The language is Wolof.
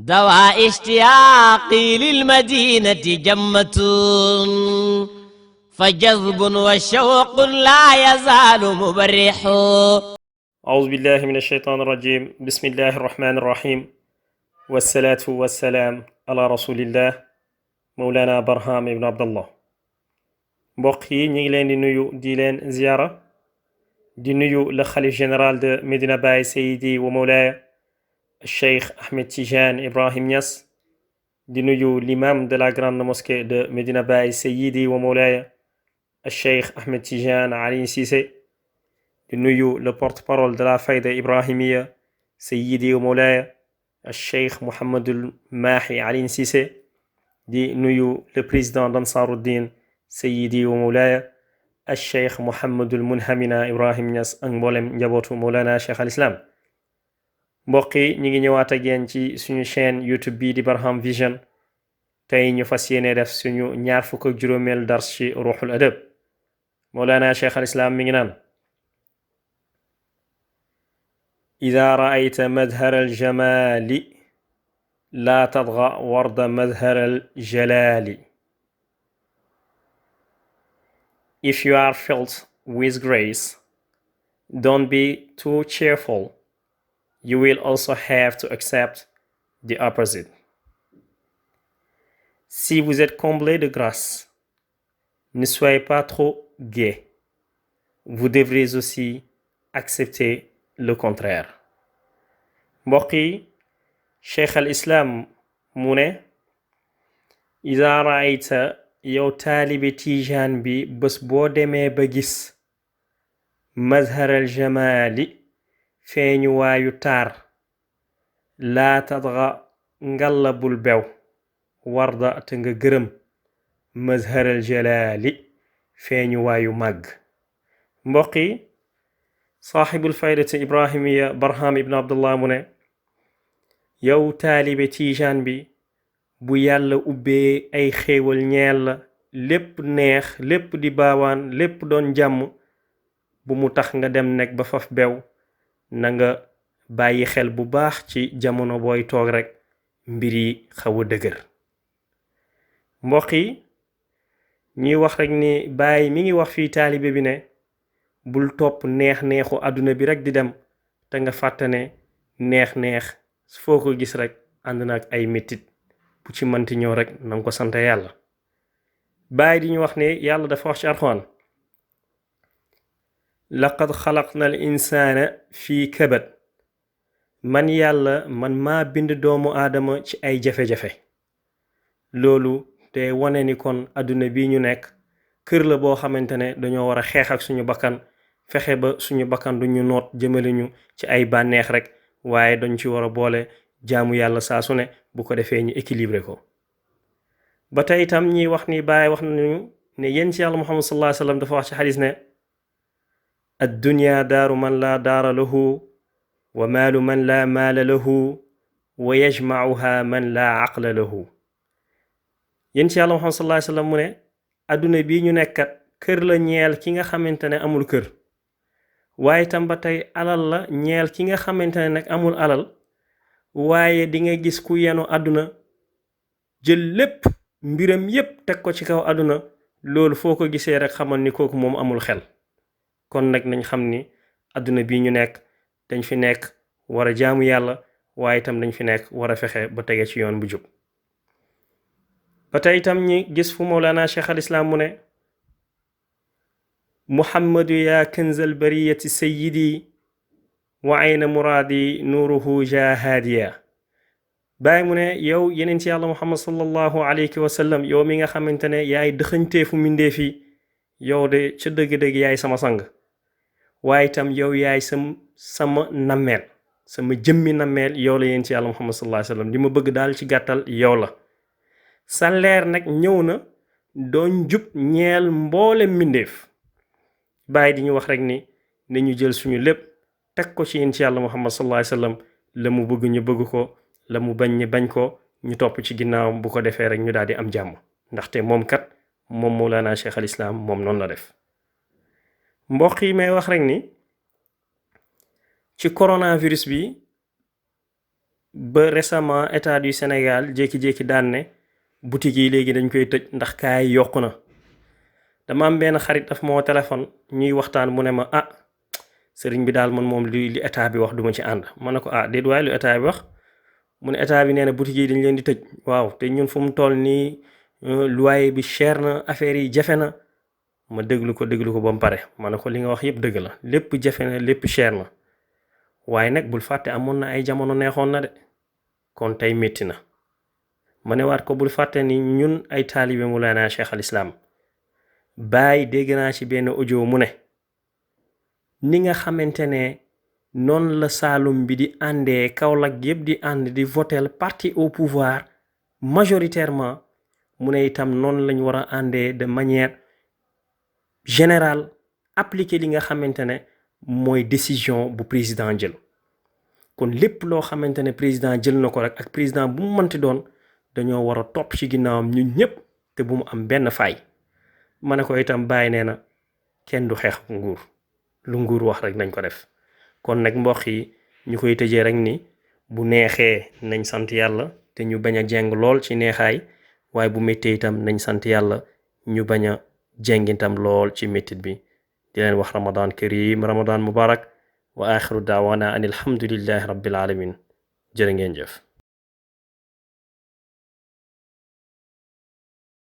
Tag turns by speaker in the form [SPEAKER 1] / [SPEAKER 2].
[SPEAKER 1] دواء اشتياقي للمدينة جمة فجذب وشوق لا يزال مبرح.
[SPEAKER 2] أعوذ بالله من الشيطان الرجيم. بسم الله الرحمن الرحيم، والصلاة والسلام على رسول الله مولانا برهام ibn Abdallah. mbokk yi ñu ngi leen di nuyu di leen ziyaara di nuyu le xalif général de Medina Baye Seydi wa Mawlaya Cheikh Ahmed Tidiane Ibrahim Niass, di nuyu l'imam de la grande mosquée de Medina Baye Seydi wa Mawlaya Cheikh Ahmed Tidiane Ali Cissé, di nuyu le porte-parole de la Fayda Ibrahimiya Seydi wa Mawlaya Cheikh Mouhamadul Mahi Ali Cissé, di nuyu le président d'Ansaruddin Seydi wa Mawlaya Cheikh Mouhamadul Munhamina Ibrahim Niass ak mboolem njabootu Mawlana Cheikh al Islam. mbokk yi ñu ngi ñëwaat ak yéen ci suñu chaîne YouTube bii di Barham Vision. tey ñu fas yéene def suñu ñaar fukk ak juróomeel dars ci ruuxul adab. Mawlana Cheikh al Islam mi ngi naan: إذا رأيت مظهر الجمال لا تطغى ورد مظهر الجلال. If you are filled with grace, don't be too cheerful. You will also have to accept the opposite. Si vous êtes comblé de grâce, ne soyez pas trop gai. Vous devrez aussi accepter le contraire. mbokk yi, Cheikh al Islam mu ne: Iza raayta, yow taalibe Tijaan bi, bés boo demee ba gis mazharal jamaali, feeñu waayu taar, laa tadga, ngalla bul bew, warda te nga gërëm mazharal jalaali, feeñu waayu màgg. mbokk yi, saaxibul faydati ibrahimiya Barham ibn Abdallah mu ne: yow taalibe Tijaan bi, bu yàlla ubbee ay xéewal ñeel la, lépp neex, lépp di baawaan, lépp doon jàmm, bu mu tax nga dem nekk ba faf bew. na nga bàyyi xel bu baax ci jamono booy toog rekk mbir yi xaw a dëgër. mbokk yi, ñuy wax rekk ni Baay mi ngi wax fii taalibe bi ne bul topp neex-neexu àdduna bi rekk di dem, te nga fàttane neex-neex foo ko gis rekk ànd na ak ay mettit. bu ci mënti ñëw rekk nanga ko sante yàlla. Baay di ñu wax ne yàlla dafa wax ci Alxuraan: laqad xalaqna al insaana fii kabad. man yàlla, man maa bind doomu aadama ci ay jafe-jafe. loolu te wane ni kon àdduna bi ñu nekk kër la boo xamante ne dañoo war a xeex ak suñu bakkan, fexe ba suñu bakkan duñu noot jëmale ñu ci ay bànneex rekk, waaye dañ ci war a boole jaamu yàlla saa su ne, bu ko defee ñu équilibré ko. ba tey itam ñiy wax ni Baay wax nañu ne yéen ci yàlla Muhammad sallallahu alayhi wa sallam dafa wax ci xadis ne: addunya daaru man laa daara lahu, wa maalu man laa maala lahu, wa yajmacuha man laa aqla lahu. yéen ci yàlla Muhammad sallallahu alayhi wa sallam mu ne adduna bii ñu nekkat kër la ñeel ki nga xamante ne amul kër, waaye itam ba tey alal la ñeel ki nga xamante ne nag amul alal. waaye di nga gis ku yenu àdduna jël lépp mbiram yépp teg ko ci kaw àdduna. loolu foo ko gisee rek xamal ni kooku moom amul xel. kon nag nañ xam ni àdduna bii ñu nekk dañ fi nekk war a jaamu yàlla, waaye itam dañ fi nekk war a fexe ba tege ci yoon bu jub. ba tey itam ñi gis fu Mawlana Cheikh al Islam mu ne: muhammadu yaa kanzal bariyati sayyidi, wa ayna muraadi nuuruhu jahaadiya. Baay mu ne yow yeneen ci yàlla Muhammad sallallahu alayhi wa sallam, yow mi nga xamante ne yaay dëxëñteefu mbindeef yi, yow de ca dëgg-dëgg yaay sama sang, waaye itam yow yaay sama nammeel, sama jëmmi nammeel yow la yéen ci yàlla Muhammad sallallahu alayhi wa sallam. li ma bëgg daal ci gàttal yow la. sa leer nag ñëw na doon jub ñeel mboole mbindeef. Baay di ñu wax rek ni nañu jël suñu lépp teg ko ci yéen ci yàlla Muhammad sallallahu alayhi wa sallam. la mu bëgg ñu bëgg ko, la mu bañ ñu bañ ko, ñu topp ci ginnaawam. bu ko defee rek ñu daal di am jàmm, ndaxte moom kat moom Mawlana Cheikh al Islam moom noonu la def. mbokk yi, may wax rek ni ci coronavirus bi ba récemment état du Sénégal jékki-jékki daan ne boutique yi léegi dañ koy tëj ndax kaay yokku na. dama am benn xarit daf moo téléphone ñuy waxtaan mu ne ma sëriñ bi daal man moom li état bi wax duma ci ànd. ma ne ko déet waaye lu état bi wax mu ne état bi nee na boutique yi dañ leen di tëj. waaw te ñun fu mu toll nii loyer bi cher na affaire yi jafe na. ma déglu ko ba mu pare ma ne ko li nga wax yëpp dëgg la lépp jafe na lépp cher na waaye nag bul fàtte amoon na ay jamono neexoon na de kon tey métti na. ma ne waat ko bul fàtte ni ñun ay taalibe Mawlana Cheikh al Islam Baay dégg naa ci benn audio mu ne ni nga xamante ne noonu la Saalum bi di àndee Kaolack yëpp di ànd di voter parti au pouvoir majoritairement mu ne itam noonu lañ war a àndee de manière générale appliquer li nga xamante ne mooy décision bu président jël. kon lépp loo xamante ne président jël na ko rek ak président bu mu mënti doon dañoo war a topp ci ginnaawam ñun ñëpp te bu mu am benn faay. ma ne ko itam Baay nee na kenn du xeex nguur lu nguur wax rek nañ ko def. kon nag mbokk yi ñu koy tëjee rek ni bu neexee nañ sant yàlla te ñu bañ a jeng lool ci neexaay waaye bu méttee itam nañ sant yàlla ñu bañ a jeng itam lool ci méttit bi. di leen wax ramadan karim ramadan mubarak wa axiru daawana an alhamdulillahi rabbil alamin jërë ngeen jëf.